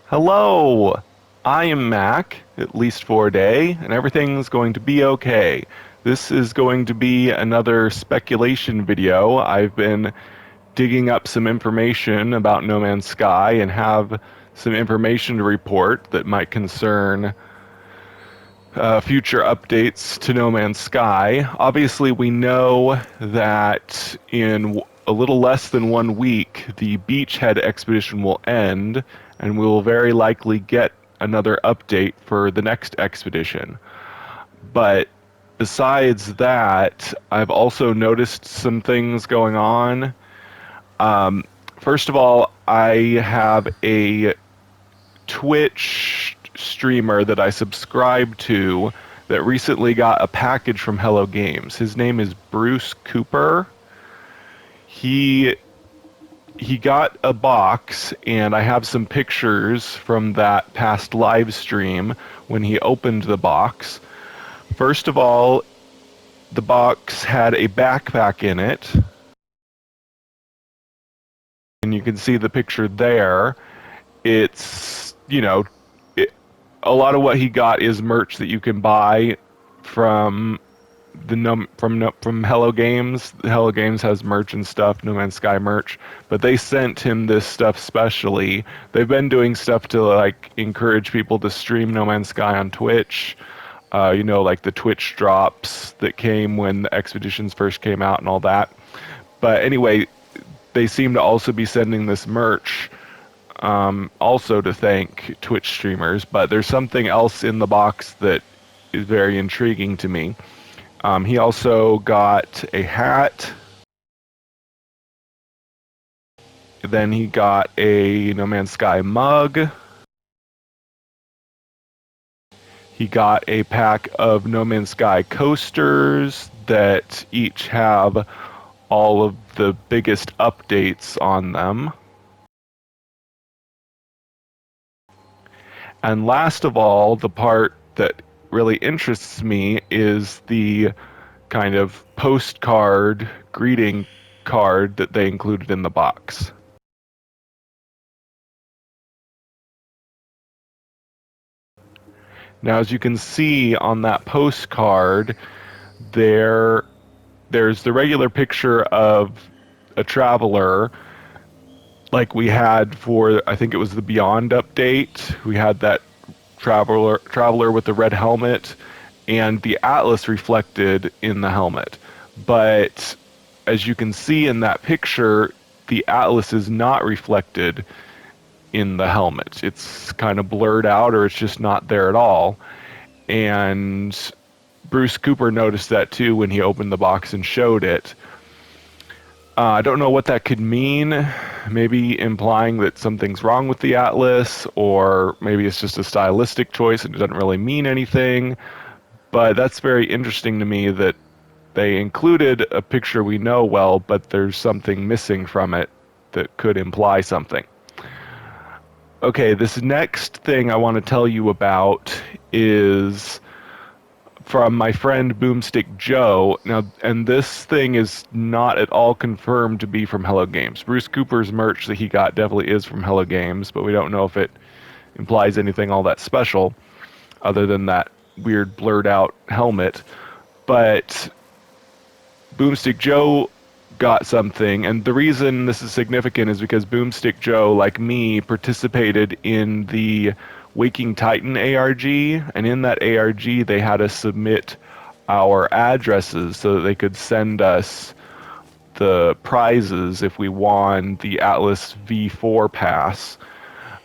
Hello, I am Mac, at least for a day, and everything's going to be okay. This is going to be another speculation video. I've been digging up some information about No Man's Sky and have some information to report that might concern future updates to No Man's Sky. Obviously, we know that in a little less than 1 week, the Beachhead expedition will end, and we will very likely get another update for the next expedition. But besides that, I've also noticed some things going on. First of all, I have a Twitch streamer that I subscribe to that recently got a package from Hello Games. His name is Bruce Cooper. He got a box, and I have some pictures from that past live stream when he opened the box. First of all, the box had a backpack in it, and you can see the picture there. It's, a lot of what he got is merch that you can buy from from Hello Games. Hello Games has merch and stuff, No Man's Sky merch, but they sent him this stuff specially. They've been doing stuff to like encourage people to stream No Man's Sky on Twitch. Like the Twitch drops that came when the expeditions first came out and all that. But anyway, they seem to also be sending this merch also to thank Twitch streamers, but there's something else in the box that is very intriguing to me. He also got a hat. Then he got a No Man's Sky mug. He got a pack of No Man's Sky coasters that each have all of the biggest updates on them. And last of all, the part that really interests me is the kind of postcard, greeting card that they included in the box. Now, as you can see on that postcard, there's the regular picture of a traveler like we had for, I think it was the Beyond update. We had that traveler with the red helmet and the atlas reflected in the helmet. But as you can see in that picture, the atlas is not reflected in the helmet. It's kind of blurred out, or it's just not there at all. And Bruce Cooper noticed that too when he opened the box and showed it. I don't know what that could mean. Maybe implying that something's wrong with the atlas, or maybe it's just a stylistic choice and it doesn't really mean anything. But that's very interesting to me that they included a picture we know well, but there's something missing from it that could imply something. Okay, this next thing I want to tell you about is from my friend Boomstick Joe. Now, and this thing is not at all confirmed to be from Hello Games. Bruce Cooper's merch that he got definitely is from Hello Games, but we don't know if it implies anything all that special other than that weird blurred out helmet. But Boomstick Joe got something, and the reason this is significant is because Boomstick Joe, like me, participated in the Waking Titan ARG, and in that ARG they had us submit our addresses so that they could send us the prizes if we won the Atlas V4 pass.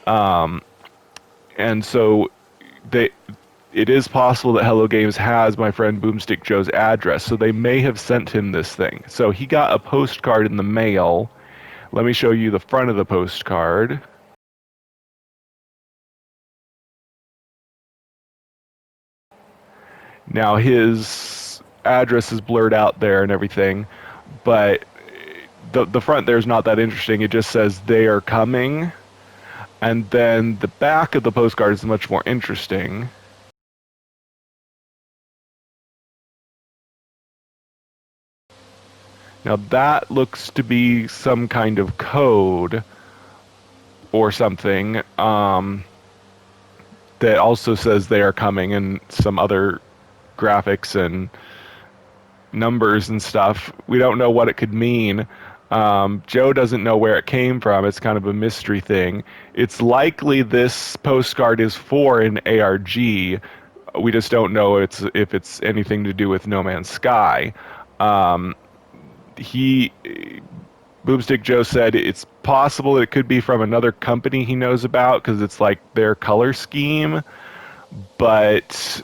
And so it is possible that Hello Games has my friend Boomstick Joe's address, so they may have sent him this thing. So he got a postcard in the mail. Let me show you the front of the postcard. Now his address is blurred out there and everything, but the front there is not that interesting. It just says they are coming, and then the back of the postcard is much more interesting. Now that looks to be some kind of code or something. that also says they are coming, and some other graphics and numbers and stuff. We don't know what it could mean. Joe doesn't know where it came from. It's kind of a mystery thing. It's likely this postcard is for an ARG. We just don't know if it's anything to do with No Man's Sky. He Boomstick Joe said it's possible it could be from another company he knows about because it's like their color scheme, but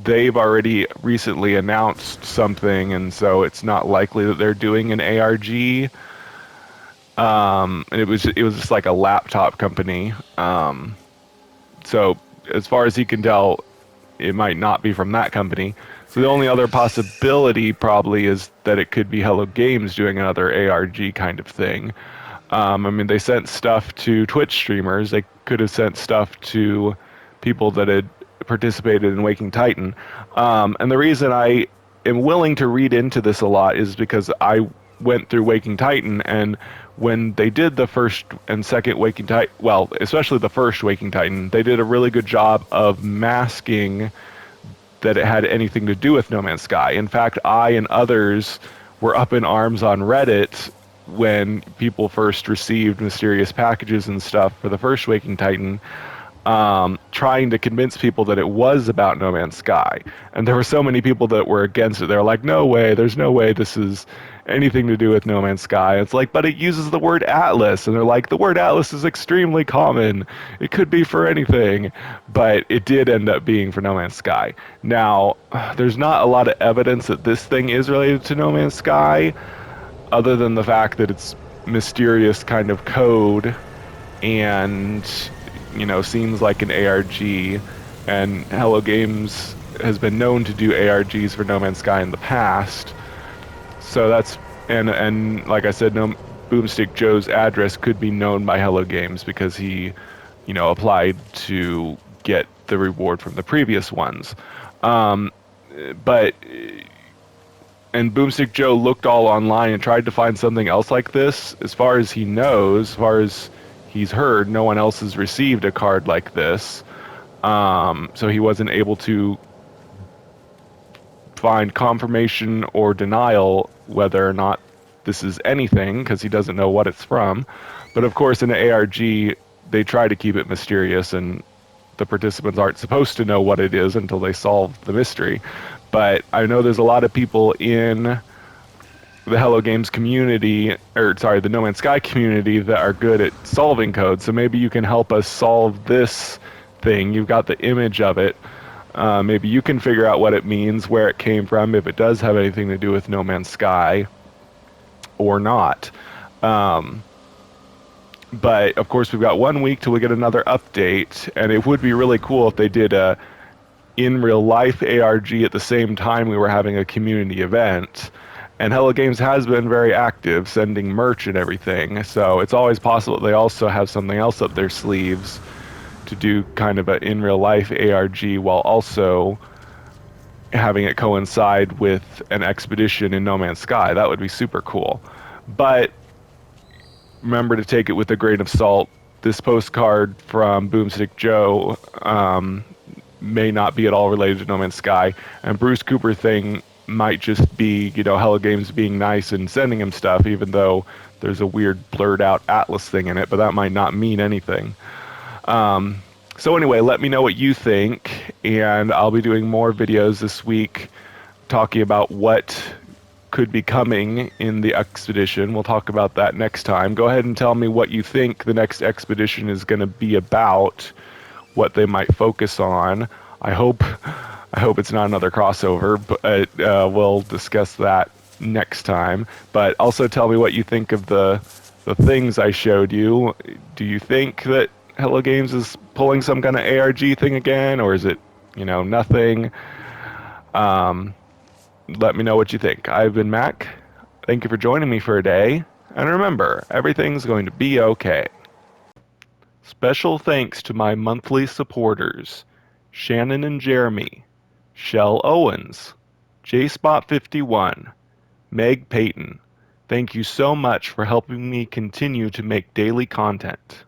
they've already recently announced something, and so it's not likely that they're doing an ARG. And it was just like a laptop company. So as far as he can tell, it might not be from that company. So the only other possibility probably is that it could be Hello Games doing another ARG kind of thing. I mean, they sent stuff to Twitch streamers. They could have sent stuff to people that had participated in Waking Titan. And the reason I am willing to read into this a lot is because I went through Waking Titan, and when they did the first and second Waking Titan, well, especially the first Waking Titan, they did a really good job of masking that it had anything to do with No Man's Sky. In fact, I and others were up in arms on Reddit when people first received mysterious packages and stuff for the first Waking Titan, trying to convince people that it was about No Man's Sky. And there were so many people that were against it. They were like, no way, there's no way this is anything to do with No Man's Sky. It's like, but it uses the word Atlas. And they're like, the word Atlas is extremely common. It could be for anything. But it did end up being for No Man's Sky. Now, there's not a lot of evidence that this thing is related to No Man's Sky, other than the fact that it's mysterious kind of code and, you know, seems like an ARG, and Hello Games has been known to do ARGs for No Man's Sky in the past. So that's, and like I said, no, Boomstick Joe's address could be known by Hello Games because he, you know, applied to get the reward from the previous ones. But and Boomstick Joe looked all online and tried to find something else like this. As far as he knows, as far as he's heard, no one else has received a card like this. So he wasn't able to find confirmation or denial whether or not this is anything, because he doesn't know what it's from. But of course, in an ARG, they try to keep it mysterious, and the participants aren't supposed to know what it is until they solve the mystery. But I know there's a lot of people in the Hello Games community, or sorry, the No Man's Sky community, that are good at solving codes. So maybe you can help us solve this thing. You've got the image of it. Maybe you can figure out what it means, where it came from, if it does have anything to do with No Man's Sky or not. But of course, we've got 1 week till we get another update, and it would be really cool if they did a in real life ARG at the same time we were having a community event. And Hello Games has been very active, sending merch and everything, so it's always possible they also have something else up their sleeves to do kind of an in real life ARG while also having it coincide with an expedition in No Man's Sky. That would be super cool. But remember to take it with a grain of salt. This postcard from Boomstick Joe may not be at all related to No Man's Sky, and Bruce Cooper thing might just be, you know, Hello Games being nice and sending him stuff, even though there's a weird blurred out Atlas thing in it, but that might not mean anything. So anyway, let me know what you think, and I'll be doing more videos this week talking about what could be coming in the expedition. We'll talk about that next time. Go ahead and tell me what you think the next expedition is going to be about, what they might focus on. I hope it's not another crossover, but we'll discuss that next time. But also tell me what you think of the things I showed you. Do you think that Hello Games is pulling some kind of ARG thing again, or is it, you know, nothing? Let me know what you think. I've been Mac. Thank you for joining me for a day. And remember, everything's going to be okay. Special thanks to my monthly supporters, Shannon and Jeremy, Shell Owens, JSpot51, Meg Payton. Thank you so much for helping me continue to make daily content.